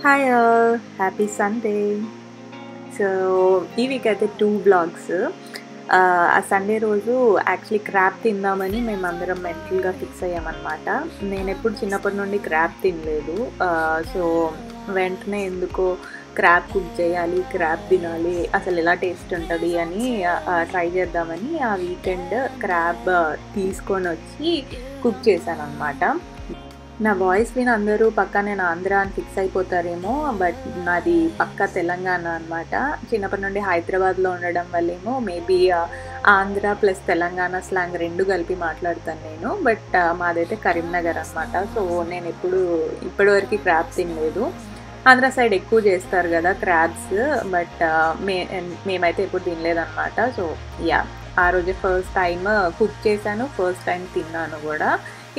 Hi all, happy Sunday. So ఈ week అయితే 2 blogs. ఆ సండే రోజు యాక్చువల్లీ క్రాబ్ తిందామని మేమందరం మెంటల్గా ఫిక్స్ అయ్యామన్నమాట. నేను ఎప్పుడు చిన్నప్పటి నుండి క్రాబ్ తినలేదు. సో వెంటనే ఎందుకో క్రాబ్ కుక్ చేయాలి, క్రాబ్ తినాలి, అసలు ఎలా టేస్ట్ ఉంటుంది అని ట్రై చేద్దామని ఆ వీకెండ్ క్రాబ్ తీసుకొని వచ్చి కుక్ చేశాను అనమాట. నా వాయిస్ విని అందరూ పక్కా నేను ఆంధ్ర అని ఫిక్స్ అయిపోతారేమో, బట్ నాది పక్కా తెలంగాణ అనమాట. చిన్నప్పటి నుండి హైదరాబాద్లో ఉండడం వల్లేమో maybe Andhra plus Telangana slang రెండు కలిపి మాట్లాడతాను నేను. బట్ మాదైతే కరీంనగర్ అనమాట. సో నేను ఇప్పటివరకు క్రాబ్ తినలేదు. ఆంధ్ర సైడ్ ఎక్కువ చేస్తారు కదా క్రాబ్స్, బట్ మేమైతే ఎప్పుడు తినలేదన్నమాట. సో ఆ రోజే ఫస్ట్ టైం కుక్ చేశాను, ఫస్ట్ టైం తిన్నాను కూడా.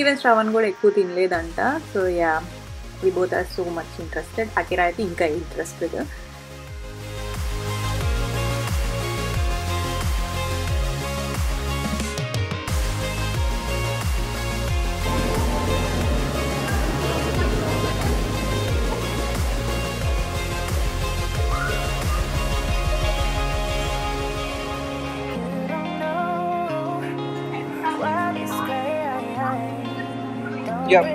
ఈవెన్ శ్రవణ్ కూడా ఎక్కువ తినలేదంట. So we both are so much interested. Akira అయితే ఇంకా ఇంట్రెస్టెడ్. Yep.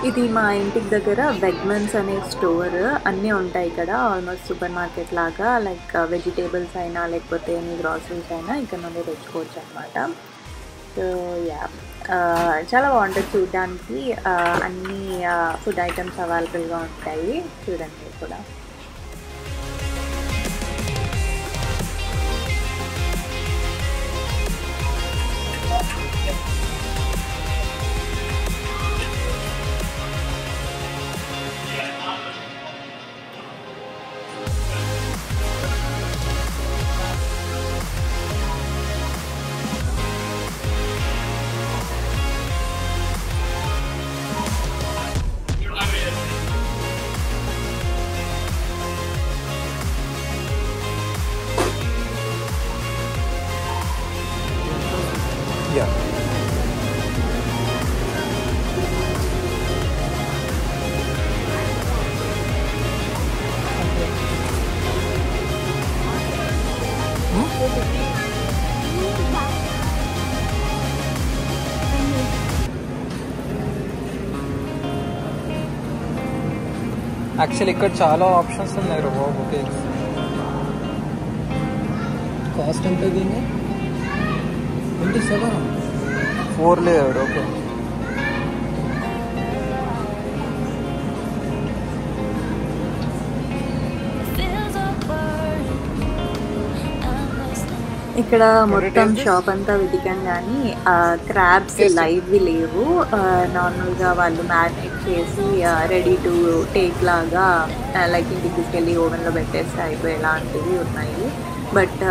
ఇది మా ఇంటికి దగ్గర వెగ్మన్స్ అనే స్టోర్. అన్నీ ఉంటాయి ఇక్కడ, ఆల్మోస్ట్ సూపర్ మార్కెట్ లాగా. లైక్ వెజిటేబుల్స్ అయినా లేకపోతే ఎనీ గ్రాసరీస్ అయినా ఇక్కడ నుండి తెచ్చుకోవచ్చు అనమాట. సో చాలా బాగుంటుంది చూడడానికి. అన్ని ఫుడ్ ఐటమ్స్ అవైలబుల్గా ఉంటాయి. చూడండి కూడా. యాక్చువల్లీ ఇక్కడ చాలా ఆప్షన్స్ ఉన్నాయి రా బాబు. కాస్ట్ ఎంత దీన్ని? 27 4 లేయర్డ్. ఓకే. ఇక్కడ మొత్తం షాప్ అంతా వెతికాం కానీ క్రాబ్స్ లైవ్వి లేవు. నార్మల్గా వాళ్ళు మ్యారినేట్ చేసి రెడీ టు టేక్ లాగా లైక్ ఇంటికి తీసుకెళ్ళి ఓవెన్లో పెట్టేస్తే అయిపోయేలాంటివి ఉన్నాయి. బట్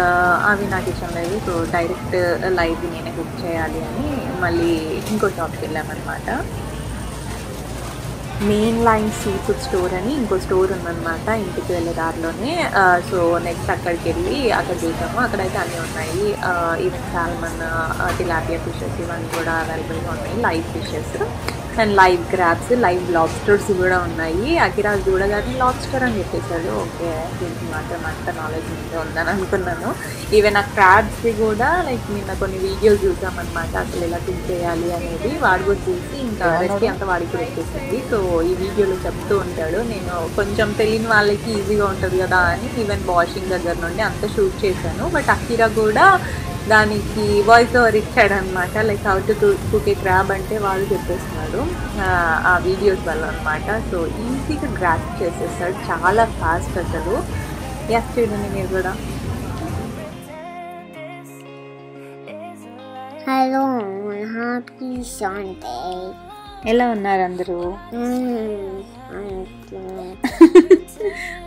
అవి నాకు ఇష్టం లేదు. సో డైరెక్ట్ లైవ్ నేనే కుక్ చేయాలి అని మళ్ళీ ఇంకో షాప్కి వెళ్ళామన్నమాట. Main line sea food store అని ఇంకో స్టోర్ ఉందన్నమాట ఇంటికి వెళ్ళే దారిలోనే. సో నెక్స్ట్ అక్కడికి వెళ్ళి అక్కడ చూసాము. అక్కడైతే అన్నీ ఉన్నాయి. ఈవెన్ సాల్మన్, టిలాపియా ఫిషెస్ ఇవన్నీ కూడా అవైలబుల్గా ఉన్నాయి. Live fishes and live crabs, live lobsters కూడా ఉన్నాయి. అకిరాజ్ చూడగానే లాబ్స్టర్ అని చెప్పేశాడు. ఓకే, దీనికి మాత్రం అంత నాలెడ్జ్ ముందే ఉందని అనుకున్నాను. ఈవెన్ ఆ క్రాబ్స్ది కూడా లైక్ నిన్న కొన్ని వీడియోస్ చూసామన్నమాట, అసలు ఎలా కుక్ చేయాలి అనేది. వాడు కూడా చూసి ఇంకా రెసిపీ అంతా వాడికి వచ్చేసింది. సో ఈ వీడియోలో చెప్తూ ఉంటాడు. నేను కొంచెం తెలియని వాళ్ళకి ఈజీగా ఉంటుంది కదా అని ఈవెన్ వాషింగ్ దగ్గర నుండి అంతా షూట్ చేశాను. బట్ అకిరా కూడా దానికి వాయిస్ ఓవర్ ఇచ్చాడనమాట. Like how to cook a crab అంటే వాడు చెప్పేస్తున్నాడు ఆ వీడియోస్ వల్ల అనమాట. సో ఈజీగా గ్రాస్ప్ చేసేస్తాడు, చాలా ఫాస్ట్ అసలు. చూడండి మీరు కూడా. Hello, happy Sunday. ఎలా ఉన్నారు అందరూ? Okay.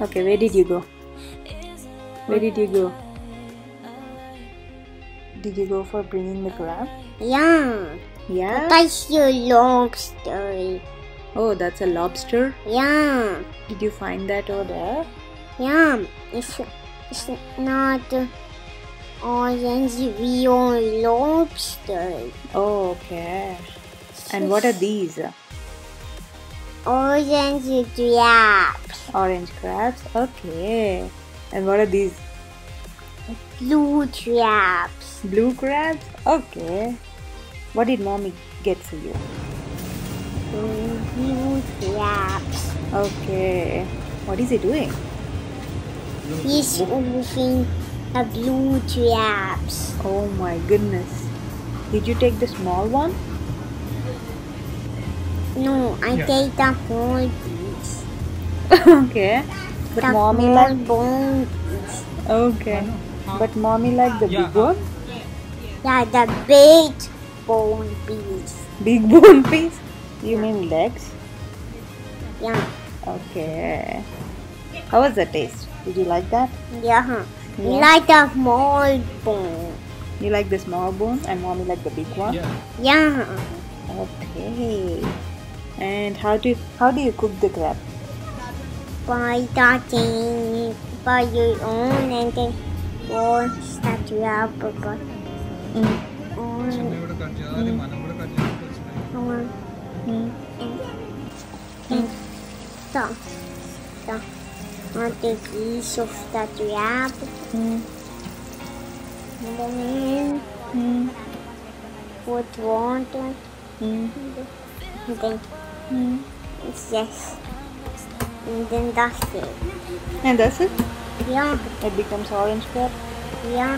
Okay, where did you go? Where did you go? Did you go for bringing the crab? Yeah. Yeah. That's your lobster. Oh, that's a lobster. Yeah. Did you find that over there? Yeah. It's not orange real lobster. Oh, okay. And what are these? Orange crabs. Orange crabs. Okay. And what are these? Blue crabs. Blue crabs. Okay. What did mommy get for you? Blue crabs. Okay. What is he doing? He's moving the blue crabs. Oh my goodness. Did you take the small one? No, I take the whole piece. Okay. But The mommy whole like. bone piece. Okay. But mommy like the big one? Yeah, the big bone piece. Big bone piece? You mean legs? Yeah, Okay. How was the taste? Did you like that? yeah. Yeah. Like the small bone. You like the small bone and mommy like the big one? Yeah. Okay. And how do you cook the crab? By touching by your own and then wash the crab on. On the piece of the crab. And then put water. And then it's just. And then that's it. And that's it? Yeah, It becomes orange crab. yeah.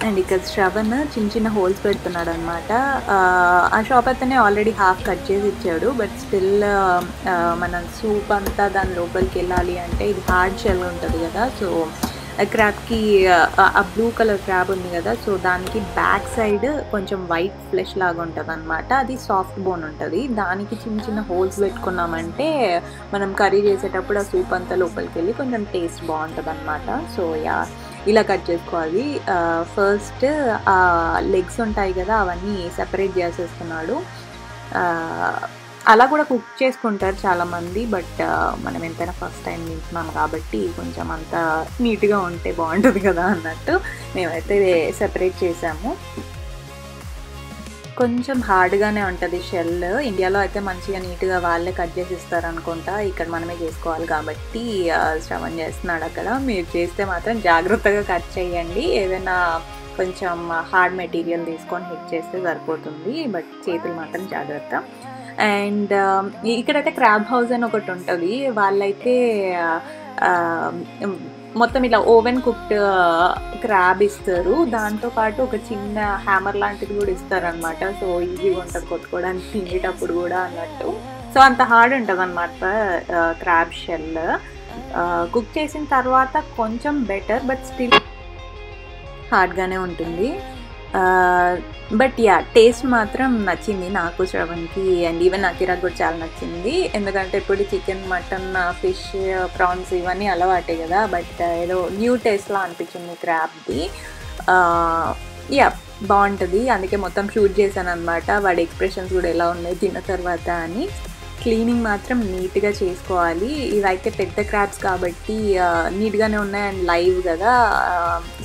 And ఇక్కడ శ్రవణ్ చిన్న చిన్న holes పెడుతున్నాడు అనమాట. ఆ shop అతనే already half cut చేసి ఇచ్చాడు, but still మనం సూప్ అంతా దాని లోపలికి వెళ్ళాలి అంటే ఇది హార్డ్ షెల్ ఉంటుంది కదా. సో క్రాబ్కి ఆ బ్లూ కలర్ క్రాబ్ ఉంది కదా, సో దానికి బ్యాక్ సైడ్ కొంచెం వైట్ ఫ్లెష్ లాగా ఉంటుంది అనమాట. అది సాఫ్ట్ బోన్ ఉంటుంది. దానికి చిన్న చిన్న హోల్స్ పెట్టుకున్నామంటే మనం కర్రీ చేసేటప్పుడు ఆ సూప్ అంతా లోపలికి వెళ్ళి కొంచెం టేస్ట్ బాగుంటుంది అనమాట. సో యా, ఇలా కట్ చేసుకోవాలి. ఫస్ట్ ఆ లెగ్స్ ఉంటాయి కదా, అవన్నీ సెపరేట్ చేసేస్తున్నాడు. అలా కూడా కుక్ చేసుకుంటారు చాలామంది, బట్ మనం ఎంతైనా ఫస్ట్ టైం తింటున్నాం కాబట్టి కొంచెం అంత నీట్గా ఉంటే బాగుంటుంది కదా అన్నట్టు మేమైతే సెపరేట్ చేసాము. కొంచెం హార్డ్గానే ఉంటుంది షెల్. ఇండియాలో అయితే మంచిగా నీట్గా వాళ్ళే కట్ చేసి ఇస్తారు అనుకుంటా, ఇక్కడ మనమే చేసుకోవాలి కాబట్టి శ్రవణ్ చేస్తున్నాడు అక్కడ. మీరు చేస్తే మాత్రం జాగ్రత్తగా కట్ చేయండి. ఏదైనా కొంచెం హార్డ్ మెటీరియల్ తీసుకొని హిట్ చేస్తే సరిపోతుంది, బట్ చేతులు మాత్రం జాగ్రత్త. అండ్ ఇక్కడైతే క్రాబ్ హౌస్ అని ఒకటి ఉంటుంది. వాళ్ళైతే మొత్తం ఇలా ఓవెన్ కుక్డ్ క్రాబ్ ఇస్తారు, దాంతోపాటు ఒక చిన్న హ్యామర్ లాంటిది కూడా ఇస్తారనమాట. సో ఈజీగా ఉంటుంది కొట్టుకోవడానికి తినేటప్పుడు కూడా అన్నట్టు. సో అంత హార్డ్ ఉంటుంది అనమాట క్రాబ్ షెల్. కుక్ చేసిన తర్వాత కొంచెం బెటర్, బట్ స్టిల్ హార్డ్గానే ఉంటుంది. బట్ యా, టేస్ట్ మాత్రం నచ్చింది నాకు, శ్రవణ్కి, అండ్ ఈవెన్ అకిరాకి కూడా చాలా నచ్చింది. ఎందుకంటే ఇప్పుడు చికెన్, మటన్, ఫిష్, ప్రాన్స్ ఇవన్నీ అలవాటే కదా, బట్ ఏదో న్యూ టేస్ట్లా అనిపించింది క్రాబ్ది. యా, బాగుంటుంది. అందుకే మొత్తం షూట్ చేశాను అనమాట, వాడి ఎక్స్ప్రెషన్స్ కూడా ఎలా ఉన్నాయి తిన్న తర్వాత అని. క్లీనింగ్ మాత్రం నీట్గా చేసుకోవాలి. ఇవైతే పెద్ద క్రాబ్స్ కాబట్టి నీట్గానే ఉన్నాయి అండ్ లైవ్ కదా,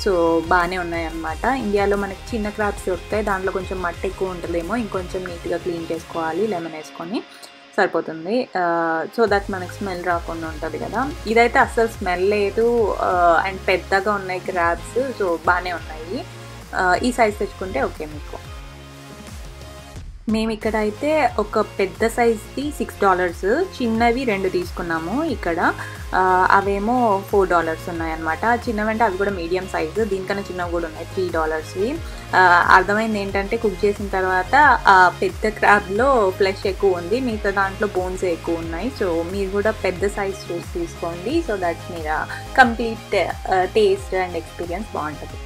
సో బాగానే ఉన్నాయి అన్నమాట. ఇండియాలో మనకి చిన్న క్రాబ్స్ దొరుకుతాయి, దాంట్లో కొంచెం మట్టి ఎక్కువ ఉంటుందేమో, ఇంకొంచెం నీట్గా క్లీన్ చేసుకోవాలి, లెమన్ వేసుకొని సరిపోతుంది. సో దట్ మనకి స్మెల్ రాకుండా ఉంటుంది కదా. ఇదైతే అస్సలు స్మెల్ లేదు అండ్ పెద్దగా ఉన్నాయి క్రాబ్స్, సో బాగానే ఉన్నాయి. ఈ సైజ్ తెచ్చుకుంటే ఓకే మీకు. మేము ఇక్కడ అయితే ఒక పెద్ద సైజ్ది $6, చిన్నవి 2 తీసుకున్నాము ఇక్కడ. అవేమో $4 ఉన్నాయన్నమాట. చిన్నవంటే అవి కూడా మీడియం సైజు, దీనికన్నా చిన్నవి కూడా ఉన్నాయి $3. అర్థమైంది ఏంటంటే కుక్ చేసిన తర్వాత పెద్ద క్రాబ్లో ఫ్లెష్ ఎక్కువ ఉంది, మిగతా దాంట్లో బోన్స్ ఎక్కువ ఉన్నాయి. సో మీరు కూడా పెద్ద సైజ్ చూసి తీసుకోండి, సో దట్ మీరు కంప్లీట్ టేస్ట్ అండ్ ఎక్స్పీరియన్స్ బాగుంటుంది.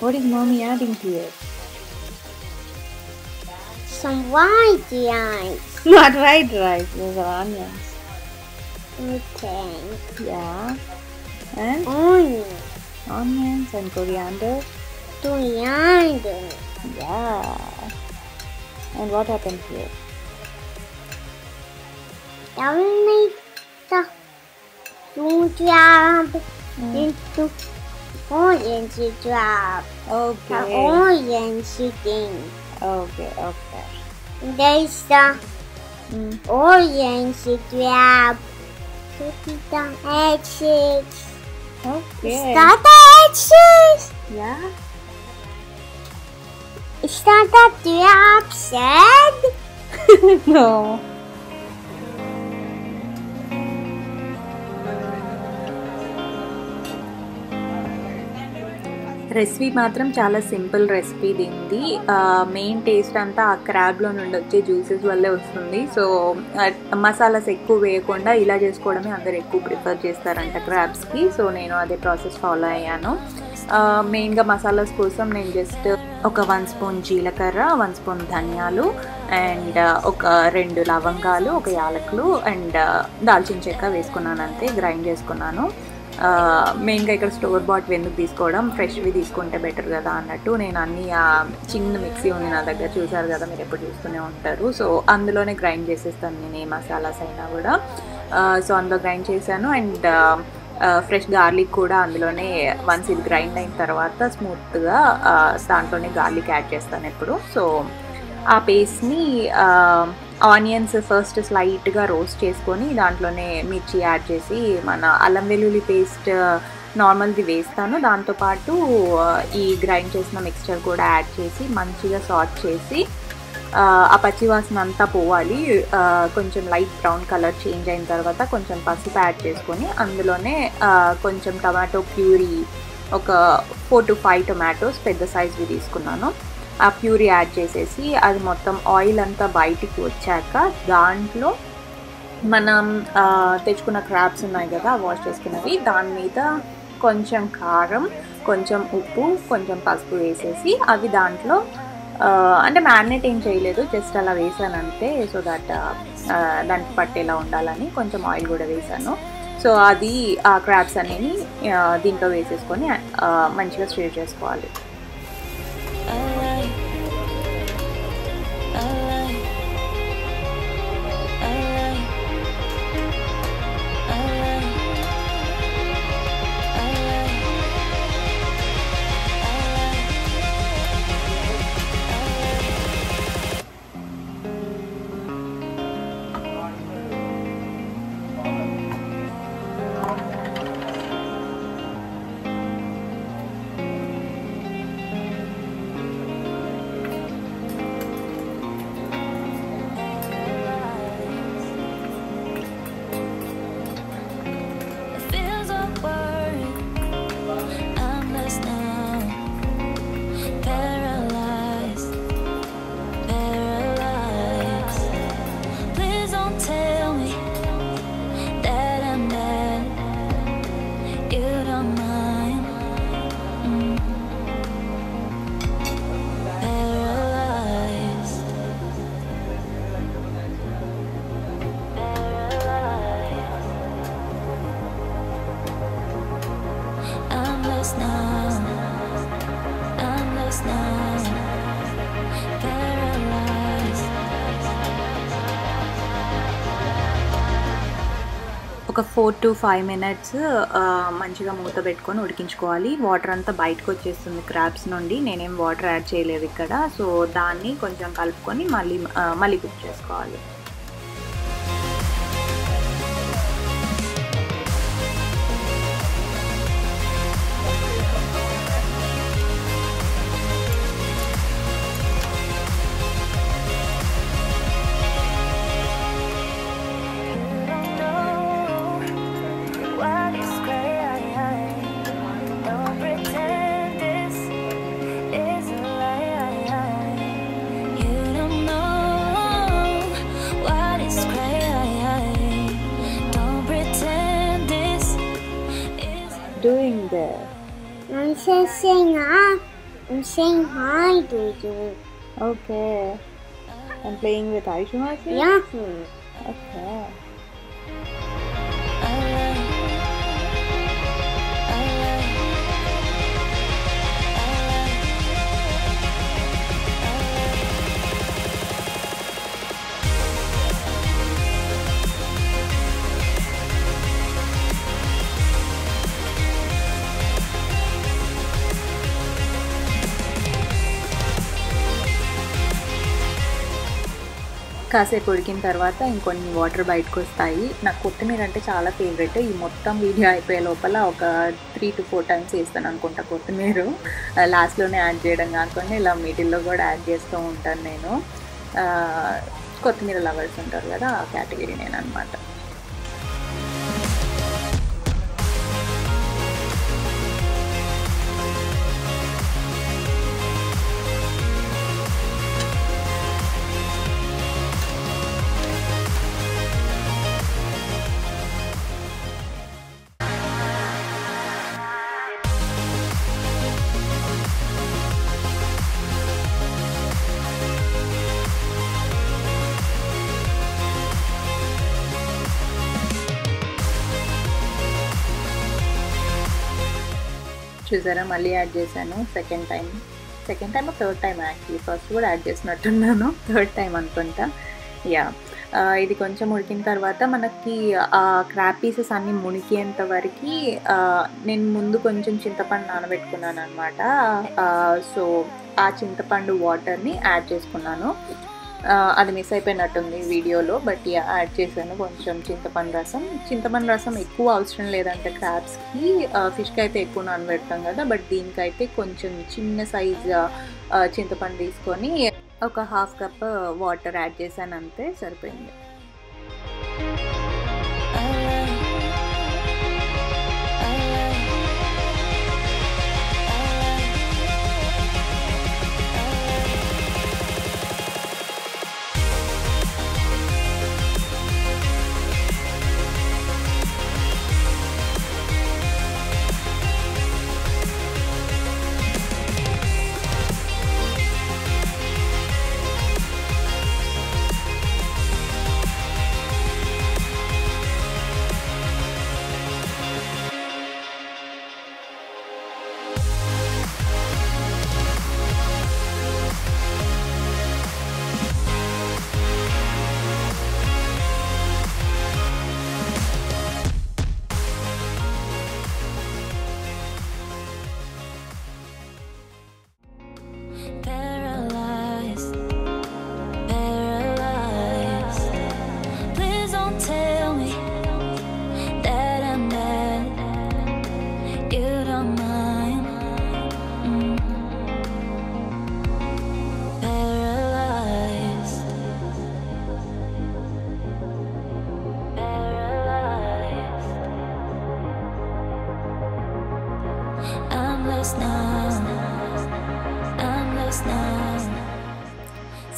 What is mommy adding to it? Some white rice. Not white rice, those are onions. Okay. Yeah. And Onions and coriander. coriander. Yeah. And what happened here? That will make the food drop into orange drop. Okay. The orange thing. Okay. There's the orange drop. Put it down eggs. Okay. Is that the eggs? Yeah. Is that the drop said? No. Recipe మాత్రం చాలా simple recipe దీనిది. Main taste అంతా ఆ క్రాబ్లో నుండి వచ్చే juices వల్లే వస్తుంది. So masalas ఎక్కువ వేయకుండా ఇలా చేసుకోవడమే అందరు ఎక్కువ ప్రిఫర్ చేస్తారంట క్రాబ్స్కి. సో నేను అదే ప్రాసెస్ ఫాలో అయ్యాను. మెయిన్గా మసాలాస్ కోసం నేను జస్ట్ ఒక 1 స్పూన్ జీలకర్ర, 1 స్పూన్ ధనియాలు, అండ్ ఒక 2 లవంగాలు, ఒక యాలకులు, అండ్ దాల్చిన చెక్క వేసుకున్నాను. అంతే, గ్రైండ్ చేసుకున్నాను. మెయిన్గా ఇక్కడ స్టోర్ బాట్ ఎందుకు తీసుకోవడం, ఫ్రెష్వి తీసుకుంటే బెటర్ కదా అన్నట్టు నేను అన్నీ చిన్న మిక్సీ ఉంది నా దగ్గర, చూసారు కదా మీరు ఎప్పుడు చూస్తూనే ఉంటారు. సో అందులోనే గ్రైండ్ చేసేస్తాను నేను ఏ మసాలాస్ అయినా కూడా. సో అందులో గ్రైండ్ చేశాను. అండ్ ఫ్రెష్ గార్లిక్ కూడా అందులోనే వన్స్ ఇది గ్రైండ్ అయిన తర్వాత స్మూత్గా దాంట్లోనే గార్లిక్ యాడ్ చేస్తాను ఎప్పుడు. సో ఆ పేస్ట్ని ఆనియన్స్ ఫస్ట్ స్లైట్గా రోస్ట్ చేసుకొని దాంట్లోనే మిర్చి యాడ్ చేసి మన అల్లం వెల్లుల్లి పేస్ట్ నార్మల్ది వేస్తాను. దాంతోపాటు ఈ గ్రైండ్ చేసిన మిక్స్చర్ కూడా యాడ్ చేసి మంచిగా సాట్ చేసి ఆ పచ్చివాసన అంతా పోవాలి. కొంచెం లైట్ బ్రౌన్ కలర్ చేంజ్ అయిన తర్వాత కొంచెం పసుపు యాడ్ చేసుకొని అందులోనే కొంచెం టమాటో ప్యూరీ, ఒక 4 to 5 టొమాటోస్ పెద్ద సైజ్వి తీసుకున్నాను. ఆ ప్యూరీ యాడ్ చేసేసి అది మొత్తం ఆయిల్ అంతా బయటికి వచ్చాక దాంట్లో మనం తెచ్చుకున్న క్రాబ్స్ ఉన్నాయి కదా వాష్ చేసుకున్నవి, దాని మీద కొంచెం కారం, కొంచెం ఉప్పు, కొంచెం పసుపు వేసేసి అవి దాంట్లో అంటే మ్యారినేట్ ఏం చేయలేదు, జస్ట్ అలా వేసాను అంతే. సో దట్ దానికి పట్టేలా ఉండాలని కొంచెం ఆయిల్ కూడా వేసాను. సో అది ఆ క్రాబ్స్ అన్నీ దీంట్లో వేసేసుకొని మంచిగా స్ట్రెయిట్ చేసుకోవాలి. ఒక 4 to 5 minutes మంచిగా మూత పెట్టుకొని ఉడికించుకోవాలి. వాటర్ అంతా బయటకు వచ్చేస్తుంది క్రాబ్స్ నుండి, నేనేం వాటర్ యాడ్ చేయలేదు ఇక్కడ. సో దాన్ని కొంచెం కలుపుకొని మళ్ళీ కుక్ చేసుకోవాలి. Doing there. I'm saying I'm saying hi to you. Okay. I'm playing with Aishu Masi? Yeah. Okay. కాసేపు ఉడికిన తర్వాత ఇంకొన్ని వాటర్ బయటకు వస్తాయి. నాకు కొత్తిమీర అంటే చాలా ఫేవరెట్. ఈ మొత్తం వీడియో అయిపోయే లోపల ఒక 3 to 4 times వేస్తాను అనుకుంటా కొత్తిమీర. లాస్ట్లోనే యాడ్ చేయడం కాకుండా ఇలా మిడిల్లో కూడా యాడ్ చేస్తూ ఉంటాను నేను. కొత్తిమీర లవర్స్ ఉంటారు కదా, ఆ కేటగిరీ నేను అనమాట. చూసారా, మళ్ళీ యాడ్ చేశాను second time third time actually. First కూడా యాడ్ చేసినట్టున్నాను, థర్డ్ టైం అనుకుంటా. యా, ఇది కొంచెం ఉడికిన తర్వాత మనకి క్రాబ్ పీసెస్ అన్నీ మునికేంత వరకు నేను ముందు కొంచెం చింతపండు నానబెట్టుకున్నాను అనమాట. సో ఆ చింతపండు వాటర్ని యాడ్ చేసుకున్నాను. అది మిస్ అయిపోయినట్టుంది వీడియోలో, బట్ యాడ్ చేశాను కొంచెం చింతపండు రసం ఎక్కువ అవసరం లేదంటే క్రాబ్స్కి. ఫిష్కి అయితే ఎక్కువ నానబెడతాం కదా, బట్ దీనికైతే కొంచెం చిన్న సైజ్ చింతపండు తీసుకొని ఒక 1/2 కప్ వాటర్ యాడ్ చేశాను, అంతే సరిపోయింది.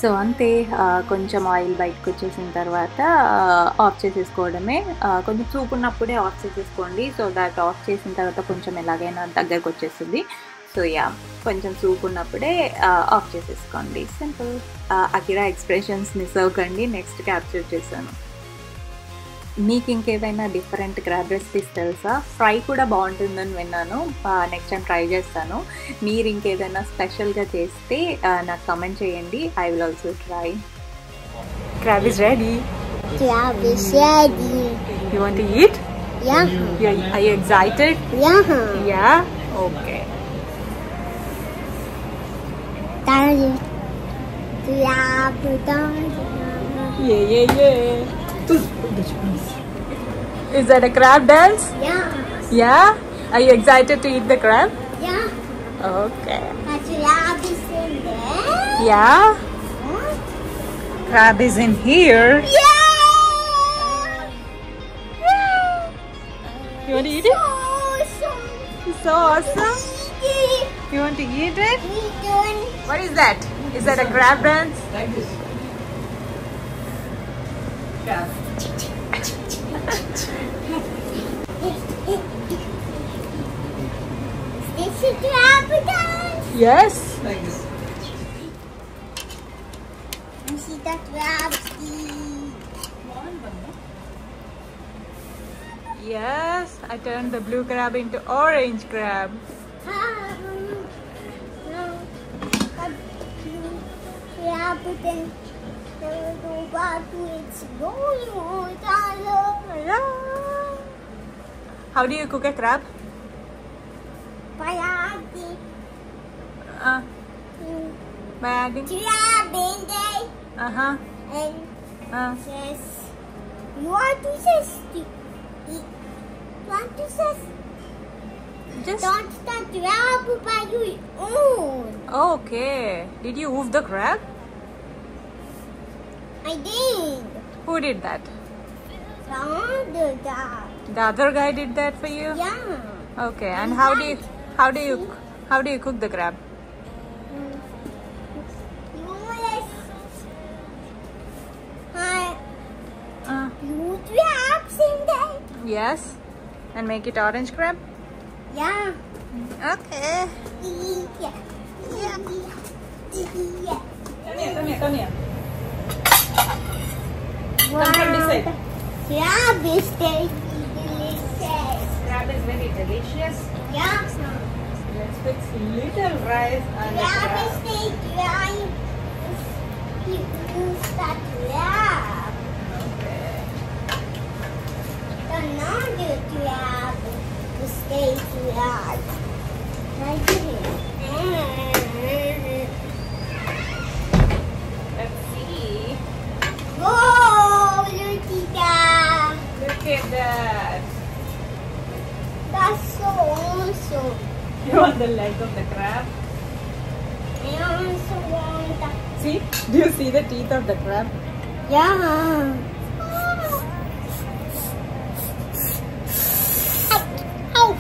సో అంతే, కొంచెం ఆయిల్ బయటకు వచ్చేసిన తర్వాత ఆఫ్ చేసేసుకోవడమే. కొంచెం సూప్ ఉన్నప్పుడే ఆఫ్ చేసేసుకోండి, సో దాట్ ఆఫ్ చేసిన తర్వాత కొంచెం ఎలాగైనా దగ్గరకు వచ్చేస్తుంది. సో యా, కొంచెం సూప్ ఉన్నప్పుడే ఆఫ్ చేసేసుకోండి, సింపుల్. అకిరా ఎక్స్ప్రెషన్స్ మిస్ అవ్వకండి, నెక్స్ట్ క్యాప్చర్ చేశాను. మీకు ఇంకేదైనా డిఫరెంట్ క్రాబ్ రెసిపీస్ తెలుసా? ఫ్రై కూడా బాగుంటుందని విన్నాను, నెక్స్ట్ టైం ట్రై చేస్తాను. మీరు ఇంకేదైనా స్పెషల్గా చేస్తే నాకు కమెంట్ చేయండి, I will also try. Crab is ready. Crab is ready. You want to eat? Yeah. Are you excited? Yeah. Yeah? Okay. Daddy. Crab. Yeah. Is that a crab dance? Yeah. Yeah? Are you excited to eat the crab? Yeah. Okay. A crab is in there. Yeah? Huh? Crab is in here. Yeah. You want to eat it? Awesome. It's so awesome. You want to eat it? We don't. What is that? Is that a crab dance? Like this. Yeah. This is crab dance. Yes. Like this. You see the crabs. Yes, I turned the blue crab into orange crab. No. Crab, but then there will go back to its going Yeah. How do you cook a crab? by adding By adding. crab in there Uh-huh. and says, you want to Just don't start crab by your own. okay. Did you oof the crab? I did. Who did that? Found that. The other guy did that for you? Yeah. Okay. And how do you cook the crab? You crabs in there. Yes. And make it orange crab? Yeah. Okay. Yeah. Yeah. Come here. Wow. from this side. Crab is tasty, delicious. Crab is very delicious. Yeah. Let's fix little rice and the Crab is crab. tasty. You use that crab. Another crab is tasty. Right here. Let's see. Oh, look at that. Look at that. That's so awesome. You want the leg of the crab? I also want that. See? Do you see the teeth of the crab? Yeah. Oh.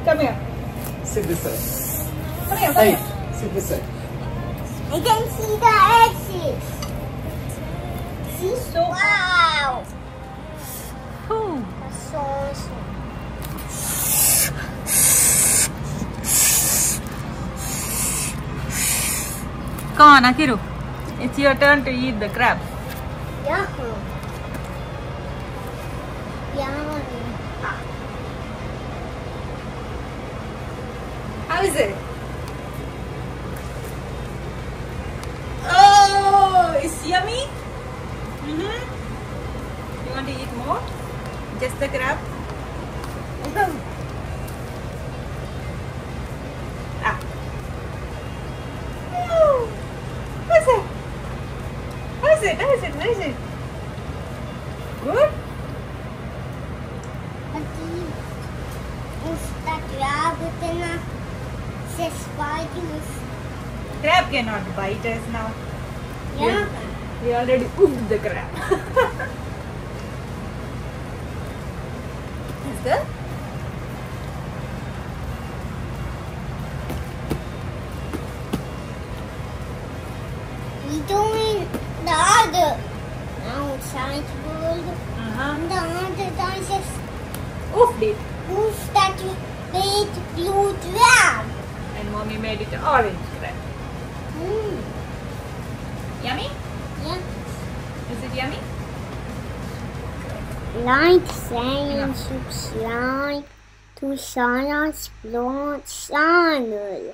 Come here. Sit this side. Come here. Hey, sit this side. I can see the edges. See? So- Wow. Ooh. That's so awesome. Come on, Akiru. It's your turn to eat the crab. Yeah. Yeah. How is it? Oh, it's yummy. You want to eat more? Just the crab? Ah. Oh. How's it? How's it? How's it? How's it? Good? Crab cannot bite us now. Yeah. We already cooked the crab. Is good? We doing the other outside world. And the other does just Oofed it. proof that you made blue crab. And mommy made it orange crab. Yummy? Yeah. Is it yummy? Like, share, and subscribe to Sarah's Vlog channel.